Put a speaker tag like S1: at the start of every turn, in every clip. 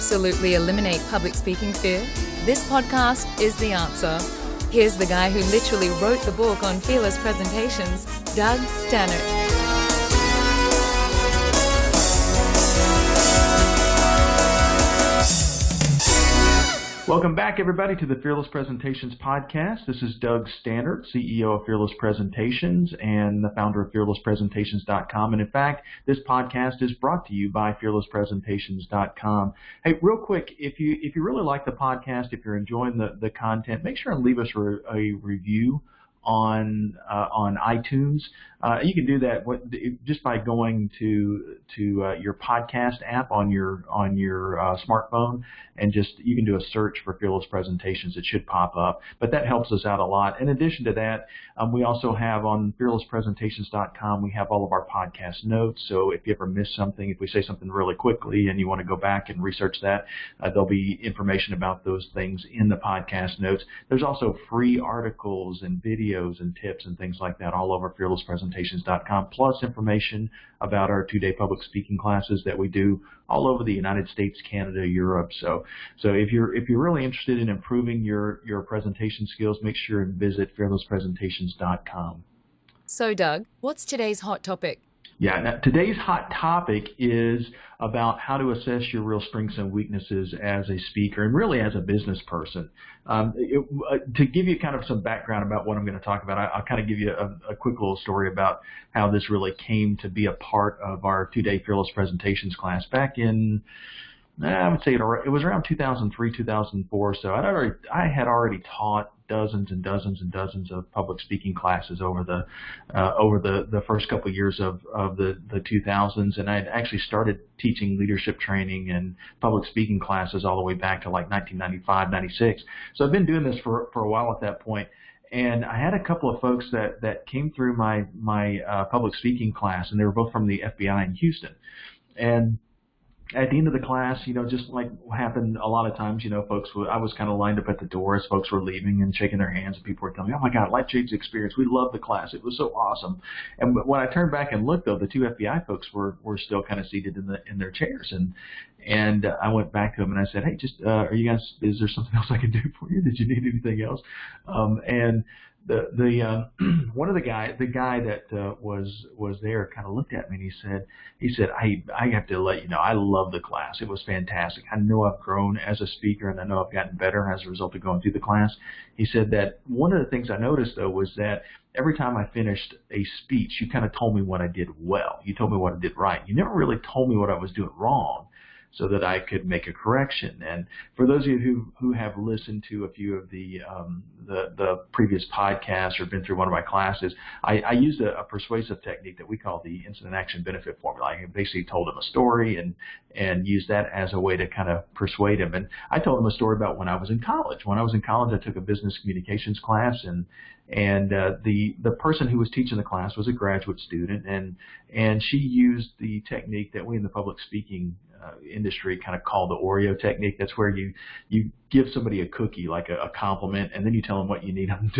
S1: absolutely eliminate public speaking fear? This podcast is the answer. Here's the guy who literally wrote the book on fearless presentations, Doug Stannard.
S2: Welcome back, everybody, to the Fearless Presentations podcast. This is Doug Stannard, CEO of Fearless Presentations and the founder of fearlesspresentations.com. And in fact, this podcast is brought to you by fearlesspresentations.com. Hey, real quick, if you really like the podcast, if you're enjoying the content, make sure and leave us a review on iTunes. You can do that just by going to your podcast app on your smartphone, and you can do a search for Fearless Presentations. It should pop up, but that helps us out a lot. In addition to that, we also have on fearlesspresentations.com, we have all of our podcast notes. So if you ever miss something, if we say something really quickly and you want to go back and research that, there'll be information about those things in the podcast notes. There's also free articles and videos and tips and things like that all over fearlesspresentations.com, plus information about our 2-day public speaking classes that we do all over the United States, Canada, Europe. So if you're really interested in improving your presentation skills, make sure and visit fearlesspresentations.com.
S1: So Doug, what's today's hot topic?
S2: Yeah, now today's hot topic is about how to assess your real strengths and weaknesses as a speaker and really as a business person. To give you kind of some background about what I'm going to talk about, I'll kind of give you a quick little story about how this really came to be a part of our 2-day Fearless Presentations class back in, I would say it was around 2003, 2004. So I had already taught dozens and dozens and dozens of public speaking classes over the first couple of years of the 2000s, and I had actually started teaching leadership training and public speaking classes all the way back to like 1995, 96. So I've been doing this for a while at that point. And I had a couple of folks that came through my public speaking class, and they were both from the FBI in Houston. And at the end of the class, just like happened a lot of times, I was kind of lined up at the door as folks were leaving and shaking their hands, and people were telling me, "Oh my God, life-changing experience. We loved the class. It was so awesome." And when I turned back and looked, though, the two FBI folks were still kind of seated in their chairs, and I went back to them and I said, "Hey, just are you guys? Is there something else I can do for you? Did you need anything else?" And one of the guy that was there kind of looked at me and he said, I have to let you know, I love the class. It was fantastic. I know I've grown as a speaker, and I know I've gotten better as a result of going through the class. He said that one of the things I noticed, though, was that every time I finished a speech, you kind of told me what I did well. You told me what I did right. You never really told me what I was doing wrong, so that I could make a correction. And for those of you who have listened to a few of the previous podcasts or been through one of my classes, I used a persuasive technique that we call the incident action benefit formula. I basically told him a story and used that as a way to kind of persuade him. And I told him a story about when I was in college. When I was in college, I took a business communications class, and the person who was teaching the class was a graduate student, and she used the technique that we in the public speaking industry kind of call the Oreo technique. That's where you give somebody a cookie, like a compliment, and then you tell them what you need them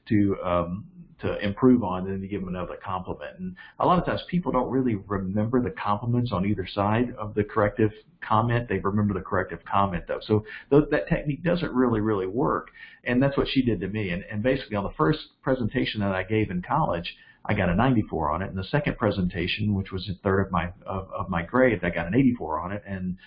S2: to improve on, and then you give them another compliment. And a lot of times people don't really remember the compliments on either side of the corrective comment. They remember the corrective comment, though. So that technique doesn't really work, and that's what she did to me. And basically on the first presentation that I gave in college, I got a 94 on it. And the second presentation, which was a third of my grade, I got an 84 on it. And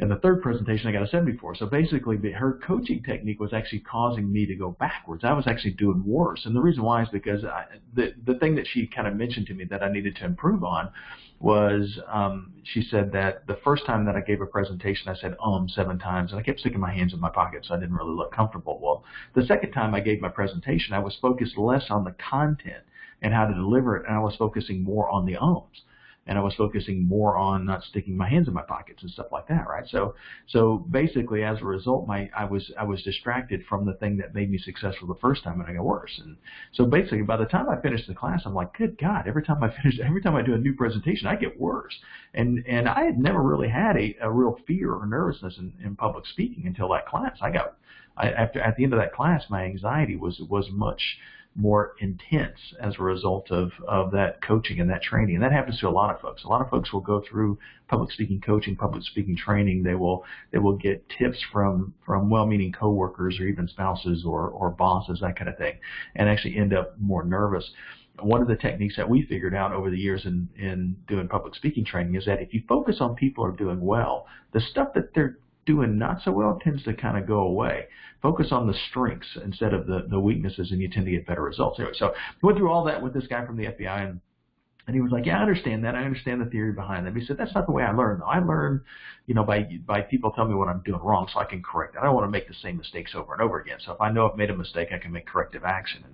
S2: in the third presentation, I got a 74. So basically, her coaching technique was actually causing me to go backwards. I was actually doing worse. And the reason why is because the thing that she kind of mentioned to me that I needed to improve on was she said that the first time that I gave a presentation, I said 7 times, and I kept sticking my hands in my pocket, so I didn't really look comfortable. Well, the second time I gave my presentation, I was focused less on the content and how to deliver it, and I was focusing more on the ums. And I was focusing more on not sticking my hands in my pockets and stuff like that, right? So basically, as a result, I was distracted from the thing that made me successful the first time, and I got worse. And so basically, by the time I finished the class, I'm like, good God! Every time I do a new presentation, I get worse. And I had never really had a real fear or nervousness in public speaking until that class. I at the end of that class, my anxiety was much more intense as a result of that coaching and that training. And that happens to a lot of folks. A lot of folks will go through public speaking coaching, public speaking training. They will get tips from well-meaning coworkers or even spouses or bosses, that kind of thing, and actually end up more nervous. One of the techniques that we figured out over the years in doing public speaking training is that if you focus on people who are doing well, the stuff that they're doing not so well tends to kind of go away. Focus on the strengths instead of the weaknesses, and you tend to get better results. Anyway, so we went through all that with this guy from the FBI, and he was like, yeah, I understand that. I understand the theory behind that. But he said, that's not the way I learn. I learn, by people telling me what I'm doing wrong so I can correct it. I don't want to make the same mistakes over and over again. So if I know I've made a mistake, I can make corrective action.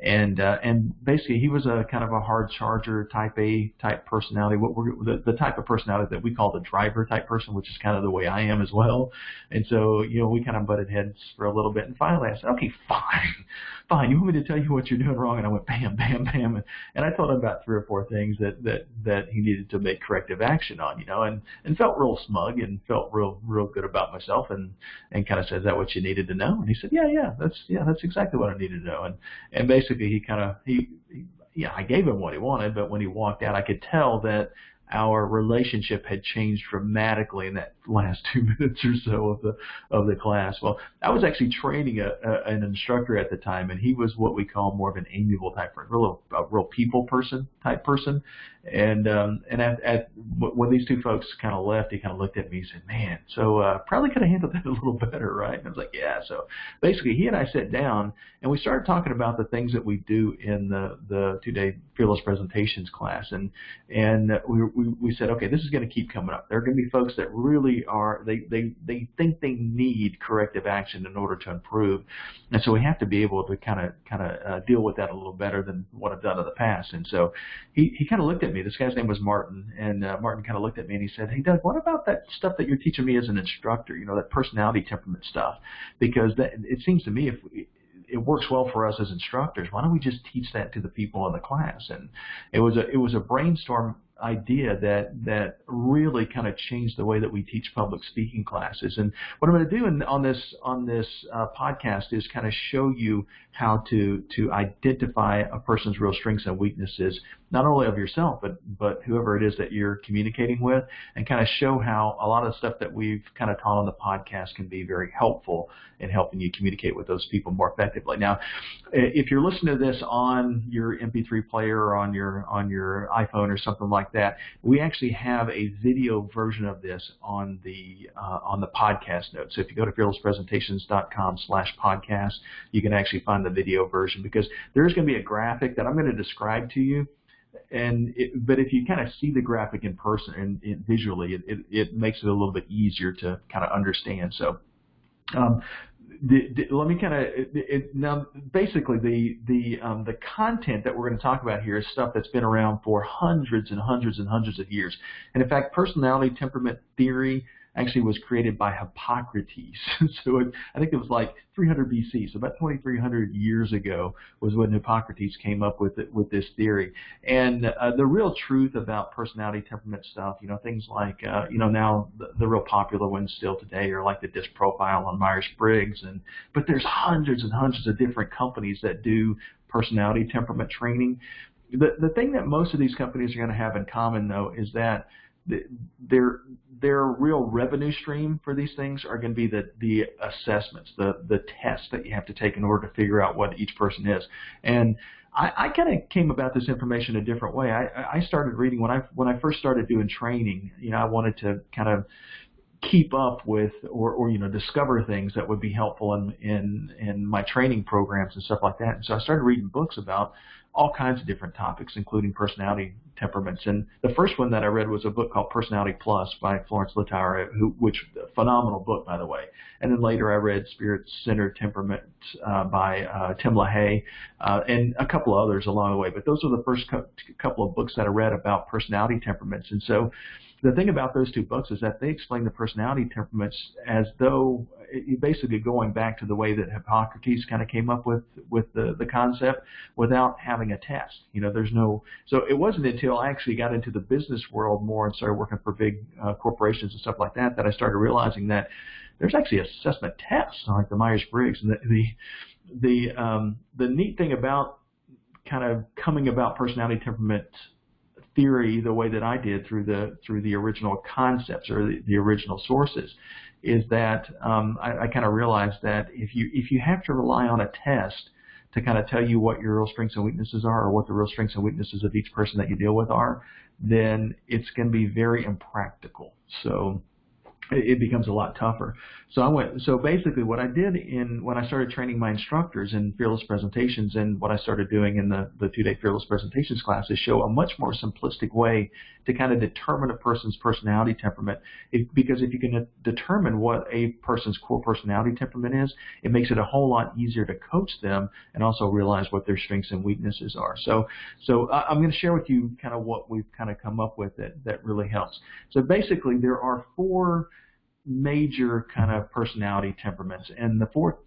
S2: And basically, he was a kind of a hard charger, type A type personality, the type of personality that we call the driver type person, which is kind of the way I am as well. And so, we kind of butted heads for a little bit. And finally I said, okay, fine. You want me to tell you what you're doing wrong? And I went bam, bam, bam. And I told him about 3 or 4 things that he needed to make corrective action on, and felt real smug and felt real good about myself, and kind of said, is that what you needed to know? And he said, yeah, that's exactly what I needed to know. And basically I gave him what he wanted, but when he walked out, I could tell that our relationship had changed dramatically in that last 2 minutes or so of the class. Well, I was actually training an instructor at the time, and he was what we call more of an amiable type person, a real people person type person. And when these 2 folks kind of left, he kind of looked at me and said, man, so probably could have handled that a little better, right? And I was like, yeah. So basically, he and I sat down, and we started talking about the things that we do in the 2-day Fearless Presentations class. And we said, okay, this is going to keep coming up. There are going to be folks that really they think they need corrective action in order to improve. And so we have to be able to kind of deal with that a little better than what I've done in the past. And so he kind of looked at me. This guy's name was Martin, and Martin kind of looked at me and he said, hey, Doug, what about that stuff that you're teaching me as an instructor, that personality temperament stuff? Because it seems to me it works well for us as instructors. Why don't we just teach that to the people in the class? And it was a brainstorm idea that really kind of changed the way that we teach public speaking classes. And what I'm going to do on this podcast is kind of show you how to identify a person's real strengths and weaknesses, not only of yourself, but whoever it is that you're communicating with, and kind of show how a lot of the stuff that we've kind of taught on the podcast can be very helpful in helping you communicate with those people more effectively. Now, if you're listening to this on your MP3 player or on your iPhone or something like that, we actually have a video version of this on the podcast notes. So if you go to fearlesspresentations.com/podcast, you can actually find the video version, because there's going to be a graphic that I'm going to describe to you. But if you kind of see the graphic in person and visually, it makes it a little bit easier to kind of understand. So let me kind of now. Basically, the content that we're going to talk about here is stuff that's been around for hundreds and hundreds and hundreds of years. And in fact, personality temperament theory actually was created by Hippocrates. So I think it was like 300 BC. So about 2,300 years ago was when Hippocrates came up with this theory. And the real truth about personality temperament stuff, things like, now the real popular ones still today are like the DISC profile on Myers-Briggs. But there's hundreds and hundreds of different companies that do personality temperament training. The thing that most of these companies are going to have in common, though, is that their real revenue stream for these things are going to be the assessments, the tests that you have to take in order to figure out what each person is. And I kind of came about this information a different way. I started reading when I first started doing training. I wanted to kind of keep up with or discover things that would be helpful in my training programs and stuff like that. And so I started reading books about all kinds of different topics, including personality temperaments. And the first one that I read was a book called Personality Plus by Florence Littauer, which a phenomenal book, by the way. And then later I read Spirit-Centered Temperament by Tim LaHaye, and a couple of others along the way. But those were the first couple of books that I read about personality temperaments. And so the thing about those 2 books is that they explain the personality temperaments as though basically going back to the way that Hippocrates kind of came up with the concept without having a test. So it wasn't until I actually got into the business world more and started working for big corporations and stuff like that I started realizing that there's actually assessment tests like the Myers-Briggs. And the neat thing about kind of coming about personality temperament theory the way that I did through the original concepts or the original sources is that I kind of realized that if you have to rely on a test to kind of tell you what your real strengths and weaknesses are, or what the real strengths and weaknesses of each person that you deal with are, then it's going to be very impractical. So it becomes a lot tougher. So basically what I did when I started training my instructors in fearless presentations, and what I started doing in the 2-day fearless presentations class, is show a much more simplistic way to kind of determine a person's personality temperament. Because if you can determine what a person's core personality temperament is, it makes it a whole lot easier to coach them and also realize what their strengths and weaknesses are. So I'm going to share with you kind of what we've kind of come up with that really helps. So basically there are 4 major kind of personality temperaments, and the 4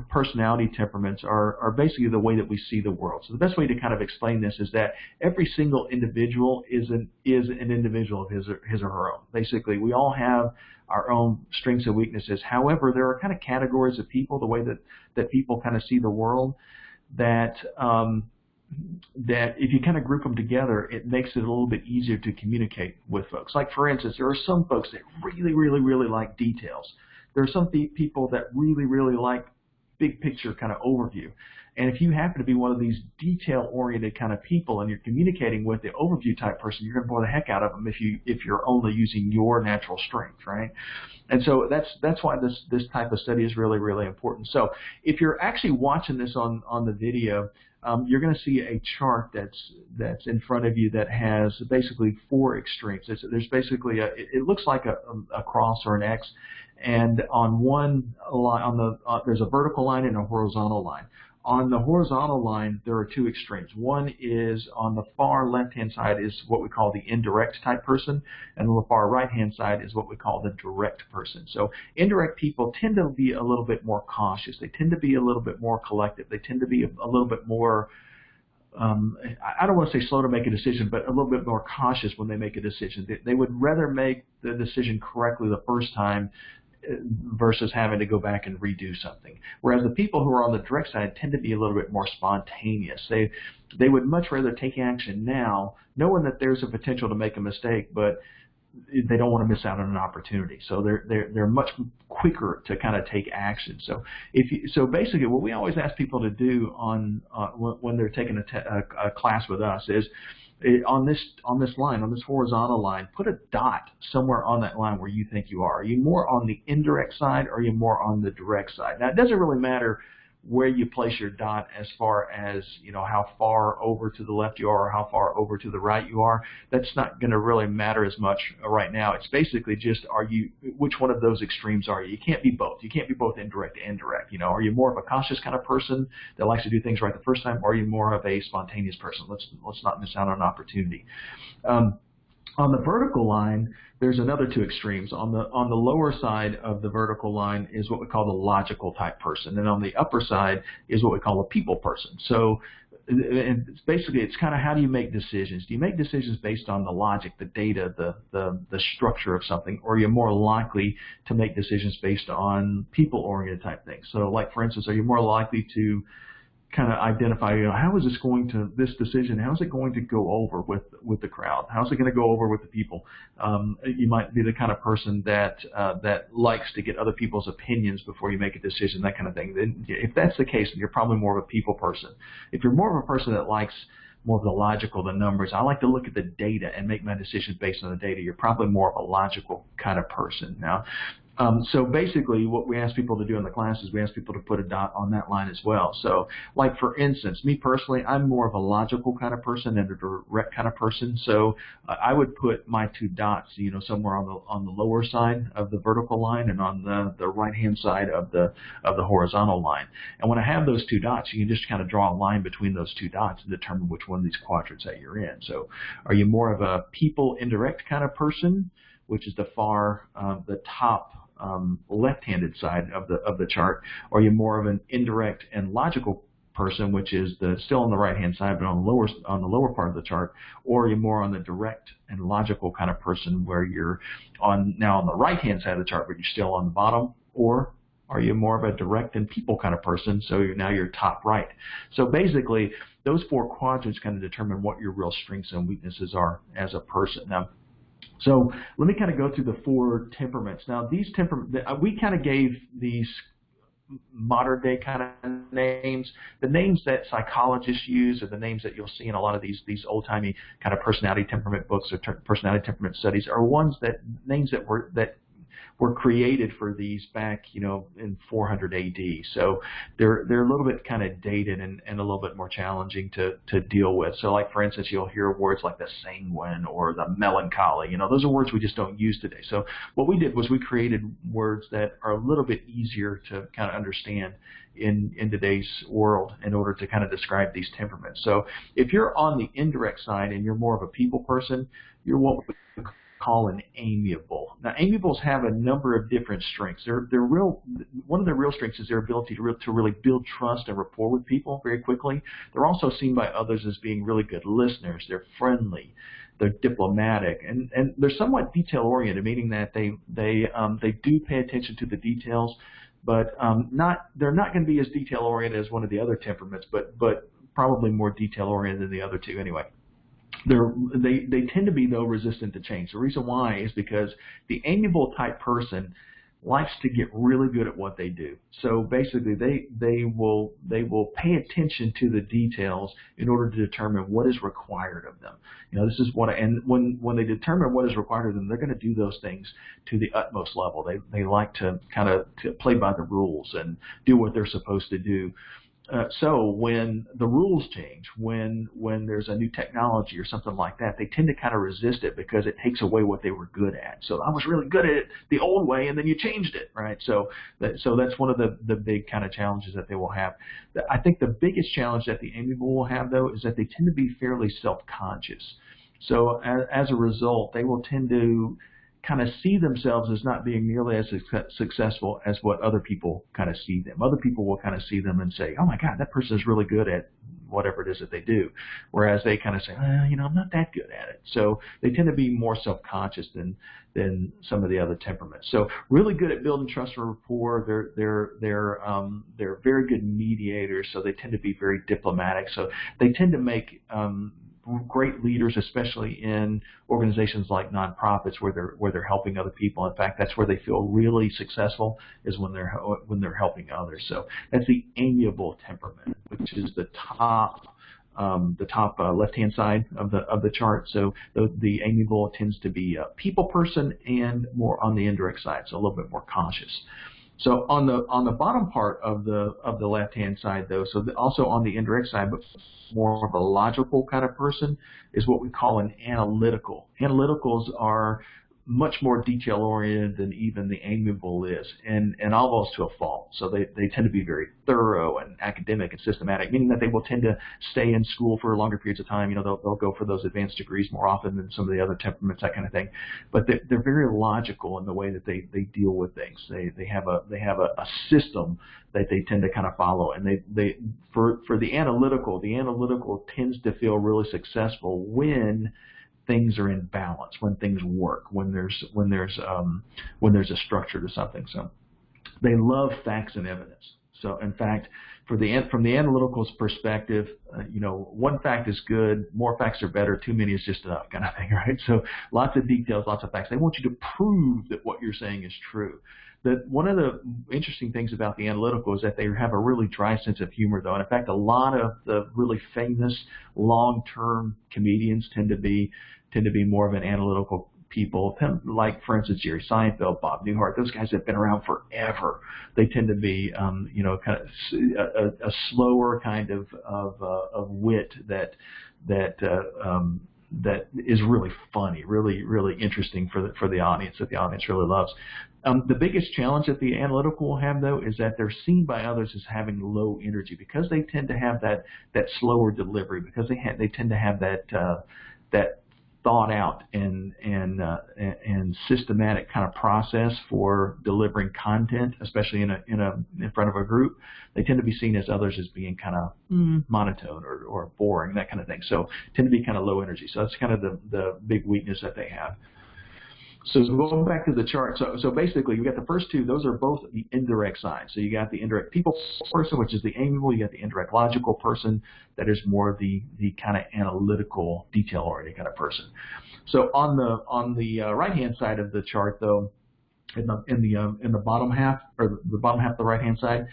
S2: personality temperaments are basically the way that we see the world. So the best way to kind of explain this is that every single individual is an individual of his or her own. Basically, we all have our own strengths and weaknesses. However, there are kind of categories of people, the way that people kind of see the world, that if you kind of group them together, it makes it a little bit easier to communicate with folks. Like, for instance, there are some folks that really, really, really like details. There are some people that really, really like big picture kind of overview. And if you happen to be one of these detail-oriented kind of people and you're communicating with the overview type person, you're going to bore the heck out of them if you're only using your natural strength, right? And so that's why this type of study is really, really important. So if you're actually watching this on the video, you're going to see a chart that's in front of you that has basically 4 extremes. There's basically it looks like a cross or an X, and on one line there's a vertical line and a horizontal line. On the horizontal line, there are 2 extremes. One is on the far left-hand side is what we call the indirect type person, and on the far right-hand side is what we call the direct person. So indirect people tend to be a little bit more cautious. They tend to be a little bit more collective. They tend to be a little bit more, I don't want to say slow to make a decision, but a little bit more cautious when they make a decision. They would rather make the decision correctly the first time versus having to go back and redo something. Whereas the people who are on the direct side tend to be a little bit more spontaneous. They would much rather take action now, knowing that there's a potential to make a mistake, but they don't want to miss out on an opportunity. So they're much quicker to kind of take action. So basically, what we always ask people to do when they're taking a class with us is, on this line, on this horizontal line, put a dot somewhere on that line where you think you are. Are you more on the indirect side, or are you more on the direct side? Now, it doesn't really matter where you place your dot as far as, how far over to the left you are or how far over to the right you are. That's not going to really matter as much right now. It's basically just, which one of those extremes are you? You can't be both. You can't be both indirect and direct. Are you more of a cautious kind of person that likes to do things right the first time, or are you more of a spontaneous person? Let's not miss out on an opportunity. On the vertical line, there's another 2 extremes. On the lower side of the vertical line is what we call the logical type person, and on the upper side is what we call a people person. So basically, it's kind of, how do you make decisions? Do you make decisions based on the logic, the data, the structure of something, or are you more likely to make decisions based on people-oriented type things? So, like, for instance, are you more likely to kind of identify, how is this decision, how is it going to go over with the crowd? How is it going to go over with the people? You might be the kind of person that likes to get other people's opinions before you make a decision, that kind of thing. Then, if that's the case, then you're probably more of a people person. If you're more of a person that likes more of the logical, the numbers, I like to look at the data and make my decisions based on the data, you're probably more of a logical kind of person. Now, so basically, what we ask people to do in the class is we ask people to put a dot on that line as well. So, like, for instance, me personally, I'm more of a logical kind of person and a direct kind of person. So I would put my 2 dots, somewhere on the lower side of the vertical line and on the right-hand side of the horizontal line. And when I have those 2 dots, you can just kind of draw a line between those 2 dots and determine which one of these quadrants that you're in. So, are you more of a people indirect kind of person, which is the top left-handed side of the chart, or are you more of an indirect and logical person, which is still on the right-hand side but on the lower part of the chart, or are you more on the direct and logical kind of person where you're now on the right-hand side of the chart but you're still on the bottom or are you more of a direct and people kind of person, so now you're top right? So basically, those 4 quadrants kind of determine what your real strengths and weaknesses are as a person. Now, so let me kind of go through the 4 temperaments. Now, these we kind of gave these modern day kind of names. The names that psychologists use are the names that you'll see in a lot of these old timey kind of personality temperament books or personality temperament studies are names that were created for these back, in 400 AD. So they're a little bit kind of dated and a little bit more challenging to deal with. So like, for instance, you'll hear words like the sanguine or the melancholy. Those are words we just don't use today. So what we did was we created words that are a little bit easier to kind of understand in today's world in order to kind of describe these temperaments. So if you're on the indirect side and you're more of a people person, you're what we call an amiable. Now, amiables have a number of different strengths. One of their real strengths is their ability to really build trust and rapport with people very quickly. They're also seen by others as being really good listeners. They're friendly. They're diplomatic, and they're somewhat detail-oriented, meaning that they do pay attention to the details, but they're not going to be as detail-oriented as one of the other temperaments, but probably more detail-oriented than the other two anyway. They tend to be, though, resistant to change. The reason why is because the amiable type person likes to get really good at what they do. So basically, they will pay attention to the details in order to determine what is required of them. This is and when they determine what is required of them, they're going to do those things to the utmost level. They like to kind of play by the rules and do what they're supposed to do. So when the rules change, when there's a new technology or something like that, they tend to kind of resist it because it takes away what they were good at. So I was really good at it the old way, and then you changed it, right? So that's one of the big kind of challenges that they will have. I think the biggest challenge that the amiable will have, though, is that they tend to be fairly self-conscious. So as a result, they will tend to kind of see themselves as not being nearly as successful as what other people kind of see them. Other people will kind of see them and say, oh my God, that person is really good at whatever it is that they do. Whereas they kind of say, I'm not that good at it. So they tend to be more self-conscious than some of the other temperaments. So really good at building trust and rapport. They're very good mediators. So they tend to be very diplomatic. So they tend to make great leaders, especially in organizations like nonprofits where they're helping other people. In fact, that's where they feel really successful, is when they're helping others. So that's the amiable temperament, which is the top left-hand side of the chart. So the amiable tends to be a people person and more on the indirect side, so a little bit more cautious. So on the bottom part of the left-hand side, though, so also on the indirect side, but more of a logical kind of person, is what we call an analytical. Analyticals are much more detail-oriented than even the amiable is, and almost to a fault. So they tend to be very thorough and academic and systematic, meaning that they will tend to stay in school for longer periods of time. They'll go for those advanced degrees more often than some of the other temperaments, that kind of thing. But they're very logical in the way that they deal with things. They have a system that they tend to kind of follow, and for the analytical tends to feel really successful when things are in balance, when things work, when there's a structure to something. So they love facts and evidence. So in fact, from the analytical's perspective, one fact is good, more facts are better, too many is just enough, kind of thing, right? So lots of details, lots of facts. They want you to prove that what you're saying is true. One of the interesting things about the analytical is that they have a really dry sense of humor, though. And in fact, a lot of the really famous long-term comedians tend to be more of an analytical people, like, for instance, Jerry Seinfeld, Bob Newhart. Those guys have been around forever. They tend to be, kind of a slower kind of wit that is really funny, really interesting for the audience, that the audience really loves. The biggest challenge that the analytical will have, though, is that they're seen by others as having low energy, because they tend to have that slower delivery, because they tend to have that thought out and systematic kind of process for delivering content, especially in front of a group. They tend to be seen as others as being kind of monotone or boring, that kind of thing. So tend to be kind of low energy. So that's kind of the big weakness that they have. So going back to the chart, so basically you got the first two, those are both the indirect side. So you got the indirect people person, which is the amiable, you got the indirect logical person, that is more the kind of analytical, detail-oriented kind of person. So on the right-hand side of the chart, though, in the bottom half, or the bottom half of the right-hand side,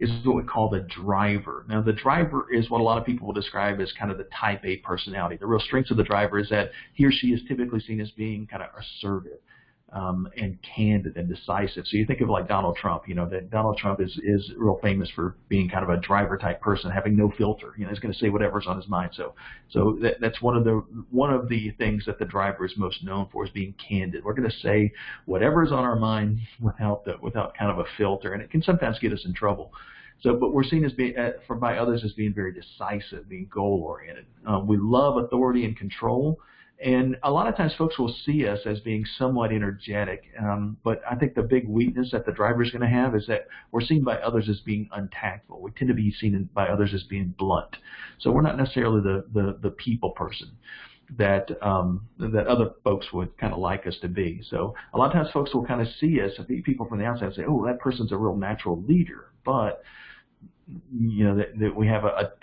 S2: is what we call the driver. Now, the driver is what a lot of people will describe as kind of the type A personality. The real strengths of the driver is that he or she is typically seen as being kind of assertive and candid and decisive. So you think of like Donald Trump, that Donald Trump is real famous for being kind of a driver type person, having no filter. He's going to say whatever's on his mind. So that's one of the things that the driver is most known for, is being candid. We're going to say whatever's on our mind without kind of a filter, and it can sometimes get us in trouble. So, but we're seen as being by others as being very decisive, being goal oriented. We love authority and control. And a lot of times folks will see us as being somewhat energetic, but I think the big weakness that the driver is going to have is that we're seen by others as being untactful. We tend to be seen by others as being blunt. So we're not necessarily the people person that other folks would kind of like us to be. So a lot of times folks will kind of see us, people from the outside say, oh, that person's a real natural leader, but that we have a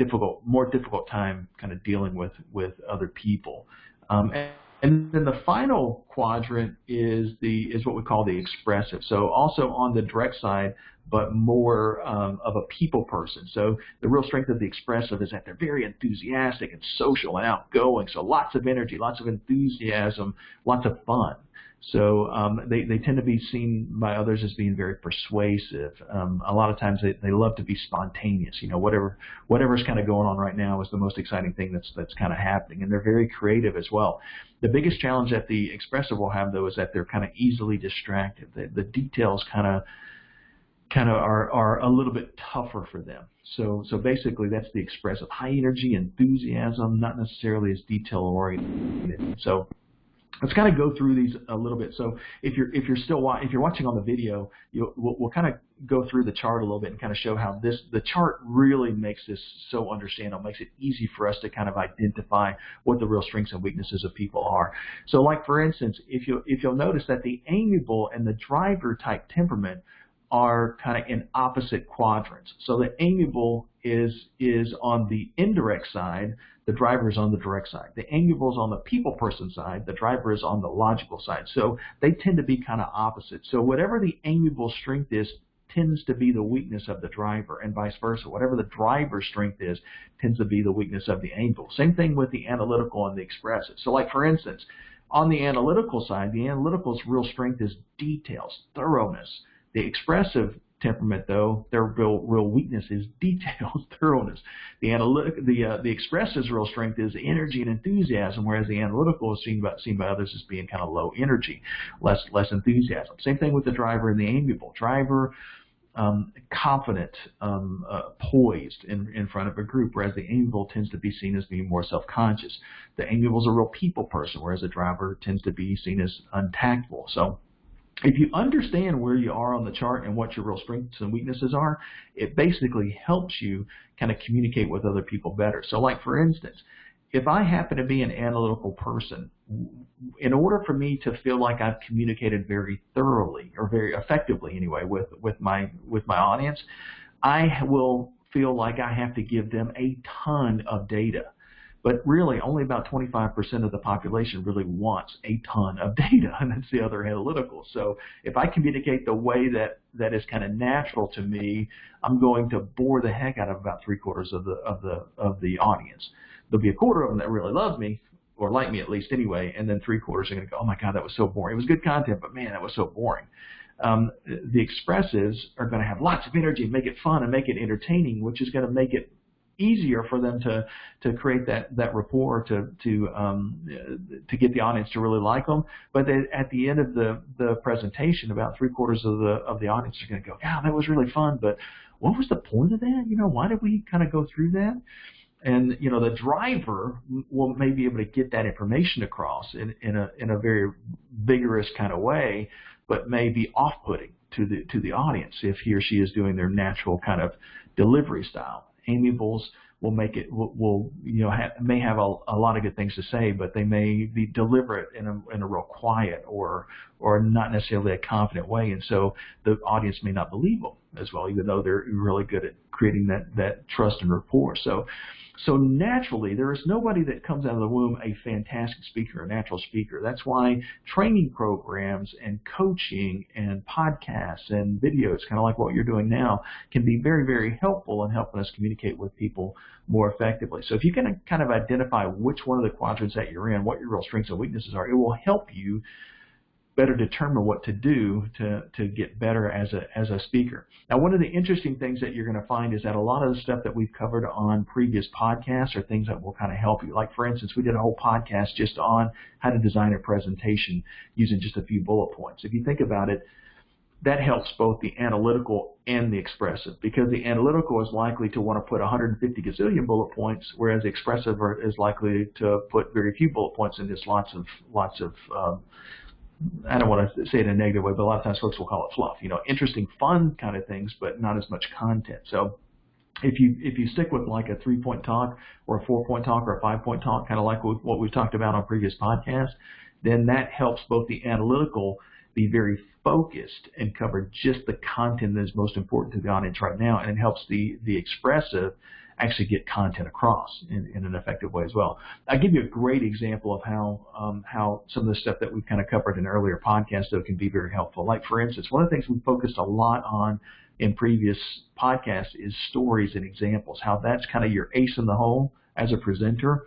S2: more difficult time kind of dealing with other people. And then the final quadrant is what we call the expressive. So also on the direct side, but more of a people person. So the real strength of the expressive is that they're very enthusiastic and social and outgoing. So lots of energy, lots of enthusiasm, lots of fun. So they tend to be seen by others as being very persuasive. A lot of times they love to be spontaneous. Whatever's kind of going on right now is the most exciting thing that's kind of happening, and they're very creative as well. The biggest challenge that the expressive will have, though, is that they're kind of easily distracted. The details kind of are a little bit tougher for them. So basically that's the expressive. High energy, enthusiasm, not necessarily as detail oriented. So let's kind of go through these a little bit. So if you're watching on the video, we'll kind of go through the chart a little bit and kind of show how the chart really makes this so understandable, makes it easy for us to kind of identify what the real strengths and weaknesses of people are. So like for instance, if you'll notice that the amiable and the driver type temperament are kind of in opposite quadrants. So the amiable is on the indirect side, the driver is on the direct side. The amiable is on the people person side, the driver is on the logical side. So they tend to be kind of opposite. So whatever the amiable strength is tends to be the weakness of the driver, and vice versa. Whatever the driver's strength is tends to be the weakness of the amiable. Same thing with the analytical and the expressive. So like for instance, on the analytical side, the analytical's real strength is details, thoroughness. The expressive temperament, though, their real weakness is details, thoroughness. The expressive's real strength is energy and enthusiasm, whereas the analytical is seen by others as being kind of low energy, less enthusiasm. Same thing with the driver and the amiable. Driver, confident, poised in front of a group, whereas the amiable tends to be seen as being more self-conscious. The amiable is a real people person, whereas the driver tends to be seen as untactful. So if you understand where you are on the chart and what your real strengths and weaknesses are, it basically helps you kind of communicate with other people better. So like for instance, if I happen to be an analytical person, in order for me to feel like I've communicated very thoroughly or very effectively anyway with my audience, I will feel like I have to give them a ton of data. But really, only about 25% of the population really wants a ton of data, and that's the other analytical. So if I communicate the way that is kind of natural to me, I'm going to bore the heck out of about 3/4 of the audience. There'll be a quarter of them that really love me, or like me at least anyway, and then 3/4 are going to go, oh my God, that was so boring. It was good content, but man, that was so boring. The expressives are going to have lots of energy and make it fun and make it entertaining, which is going to make it easier for them to create that rapport to get the audience to really like them. But at the end of the presentation, about 3/4 of the audience are going to go, yeah, that was really fun, but what was the point of that? Why did we kind of go through that? And the driver will maybe be able to get that information across in a very vigorous kind of way, but may be off-putting to the audience if he or she is doing their natural kind of delivery style. Amiables make it will may have a lot of good things to say, but they may be deliberate in a real quiet or not necessarily a confident way, and so the audience may not believe them as well, even though they're really good at creating that trust and rapport. So naturally, there is nobody that comes out of the womb a fantastic speaker, a natural speaker. That's why training programs and coaching and podcasts and videos, kind of like what you're doing now, can be very, very helpful in helping us communicate with people more effectively. So if you can kind of identify which one of the quadrants that you're in, what your real strengths and weaknesses are, it will help you better determine what to do to get better as a speaker. Now, one of the interesting things that you're going to find is that a lot of the stuff that we've covered on previous podcasts are things that will kind of help you. Like, for instance, we did a whole podcast just on how to design a presentation using just a few bullet points. If you think about it, that helps both the analytical and the expressive, because the analytical is likely to want to put 150 gazillion bullet points, whereas the expressive is likely to put very few bullet points and just lots of I don't want to say it in a negative way, but a lot of times folks will call it fluff. Interesting, fun kind of things, but not as much content. So if you stick with like a 3-point talk or a 4-point talk or a 5-point talk, kind of like what we've talked about on previous podcasts, then that helps both the analytical be very focused and cover just the content that is most important to the audience right now, and it helps the expressive actually get content across in an effective way as well. I'll give you a great example of how some of the stuff that we've kind of covered in earlier podcasts, though, can be very helpful. Like, for instance, one of the things we focused a lot on in previous podcasts is stories and examples, how that's kind of your ace in the hole as a presenter.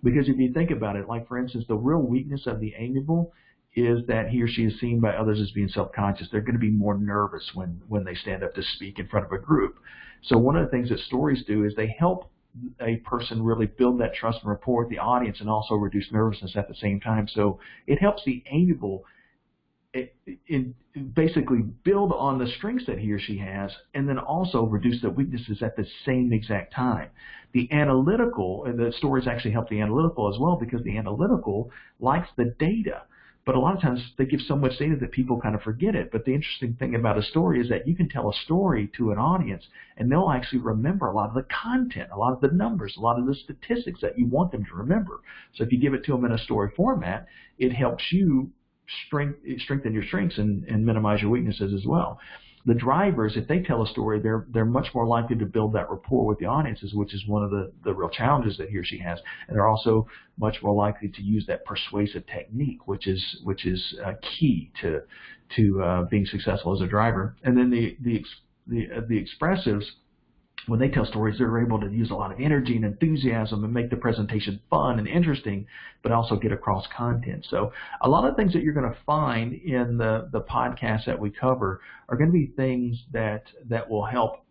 S2: Because if you think about it, like, for instance, the real weakness of the amiable is that he or she is seen by others as being self-conscious. They're going to be more nervous when they stand up to speak in front of a group. So one of the things that stories do is they help a person really build that trust and rapport with the audience and also reduce nervousness at the same time. So it helps the amiable basically build on the strengths that he or she has, and then also reduce the weaknesses at the same exact time. The analytical, and the stories actually help the analytical as well, because the analytical likes the data. But a lot of times they give so much data that people kind of forget it. But the interesting thing about a story is that you can tell a story to an audience and they'll actually remember a lot of the content, a lot of the numbers, a lot of the statistics that you want them to remember. So if you give it to them in a story format, it helps you strengthen your strengths and minimize your weaknesses as well. The drivers, if they tell a story, they're much more likely to build that rapport with the audiences, which is one of the real challenges that he or she has. And they're also much more likely to use that persuasive technique, which is key to being successful as a driver. And then the expressives, when they tell stories, they're able to use a lot of energy and enthusiasm and make the presentation fun and interesting, but also get across content. So a lot of things that you're going to find in the podcasts that we cover are going to be things that will help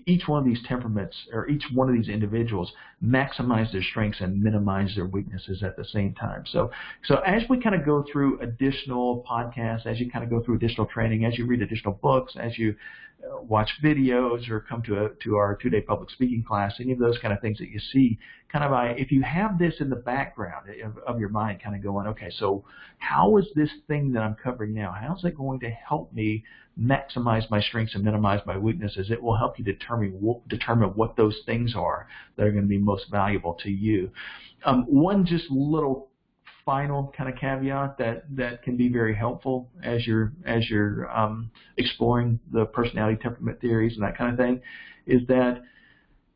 S2: each one of these temperaments, or each one of these individuals, maximize their strengths and minimize their weaknesses at the same time. So as we kind of go through additional podcasts, as you kind of go through additional training, as you read additional books, as you watch videos or come to our 2-day public speaking class, any of those kind of things that you see, kind of if you have this in the background of your mind, kind of going, okay, so how is this thing that I'm covering now, how's it going to help me maximize my strengths and minimize my weaknesses? It will help you determine what those things are that are going to be most valuable to you. One just little final kind of caveat that can be very helpful as you're exploring the personality temperament theories and that kind of thing is that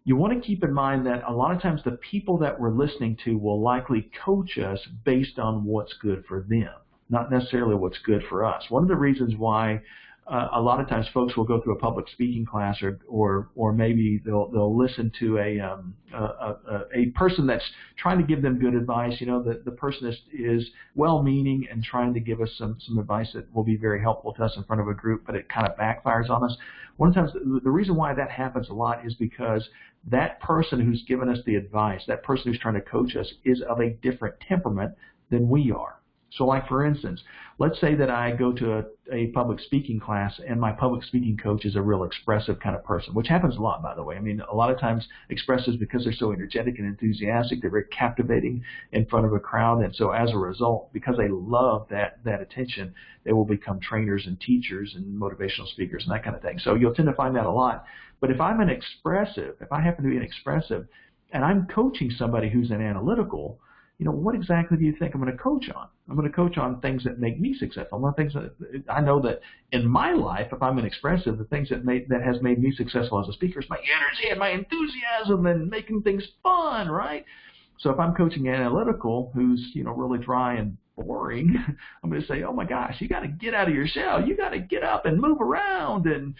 S2: you want to keep in mind that a lot of times the people that we're listening to will likely coach us based on what's good for them, not necessarily what's good for us. One of the reasons why a lot of times folks will go through a public speaking class or maybe they'll listen to a person that's trying to give them good advice. The person is well-meaning and trying to give us some advice that will be very helpful to us in front of a group, but it kind of backfires on us. One of the times, the reason why that happens a lot is because that person who's given us the advice, that person who's trying to coach us, is of a different temperament than we are. So like for instance, let's say that I go to a public speaking class and my public speaking coach is a real expressive kind of person, which happens a lot, by the way. I mean, a lot of times expressives, because they're so energetic and enthusiastic, they're very captivating in front of a crowd. And so as a result, because they love that attention, they will become trainers and teachers and motivational speakers and that kind of thing. So you'll tend to find that a lot. But if I'm an expressive, if I happen to be an expressive and I'm coaching somebody who's an analytical, what exactly do you think I'm going to coach on? I'm going to coach on things that make me successful. One things that I know that in my life, if I'm an expressive, the things that has made me successful as a speaker is my energy and my enthusiasm and making things fun, right? So if I'm coaching an analytical who's really dry and boring, I'm going to say, oh my gosh, you got to get out of your shell. You got to get up and move around and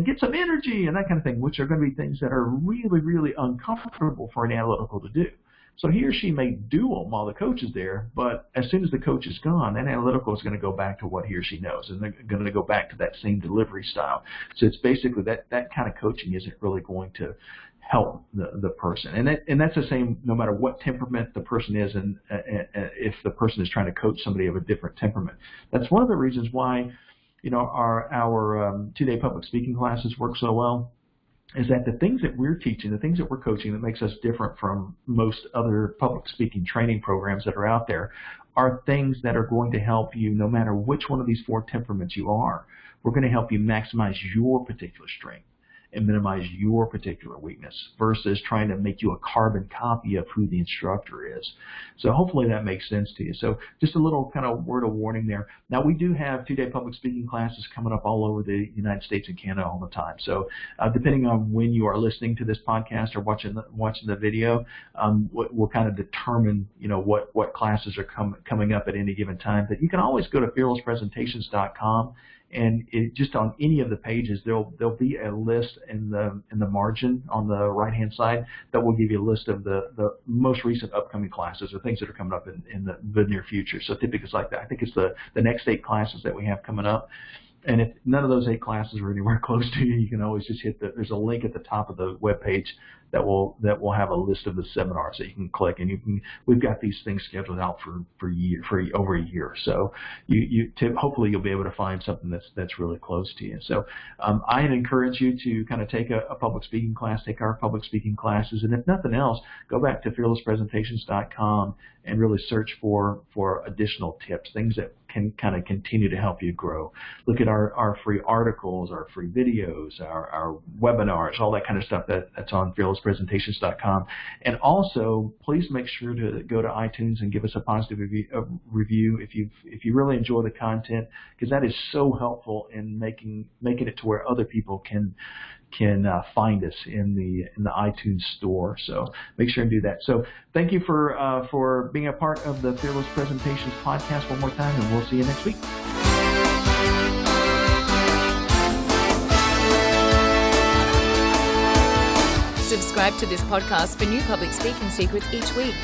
S2: get some energy and that kind of thing, which are going to be things that are really, really uncomfortable for an analytical to do. So he or she may do them while the coach is there, but as soon as the coach is gone, that analytical is going to go back to what he or she knows, and they're going to go back to that same delivery style. So it's basically that kind of coaching isn't really going to help the person. And that's the same no matter what temperament the person is, and if the person is trying to coach somebody of a different temperament. That's one of the reasons why our 2-day public speaking classes work so well. Is that the things that we're teaching, the things that we're coaching that makes us different from most other public speaking training programs that are out there are things that are going to help you no matter which one of these 4 temperaments you are. We're going to help you maximize your particular strength and minimize your particular weakness versus trying to make you a carbon copy of who the instructor is. So hopefully that makes sense to you. So just a little kind of word of warning there. Now we do have 2-day public speaking classes coming up all over the United States and Canada all the time. So depending on when you are listening to this podcast or watching the video, we'll kind of determine what classes are coming up at any given time. But you can always go to fearlesspresentations.com. And just on any of the pages, there'll be a list in the margin on the right-hand side that will give you a list of the most recent upcoming classes or things that are coming up in the near future. So typically it's like that. I think it's the next 8 classes that we have coming up. And if none of those 8 classes are anywhere close to you, you can always just hit there's a link at the top of the web page that will have a list of the seminars that you can click, and we've got these things scheduled out for over a year. So hopefully you'll be able to find something that's really close to you. So I'd encourage you to kind of take a public speaking class, take our public speaking classes, and if nothing else, go back to fearlesspresentations.com and really search for additional tips, things that can kind of continue to help you grow. Look at our free articles, our free videos, our webinars, all that kind of stuff that's on fearlesspresentations.com. And also, please make sure to go to iTunes and give us a positive review if you really enjoy the content, because that is so helpful in making it to where other people can find us in the iTunes store. So make sure and do that. So thank you for being a part of the Fearless Presentations podcast one more time, and we'll see you next week.
S1: Subscribe to this podcast for new public speaking secrets each week.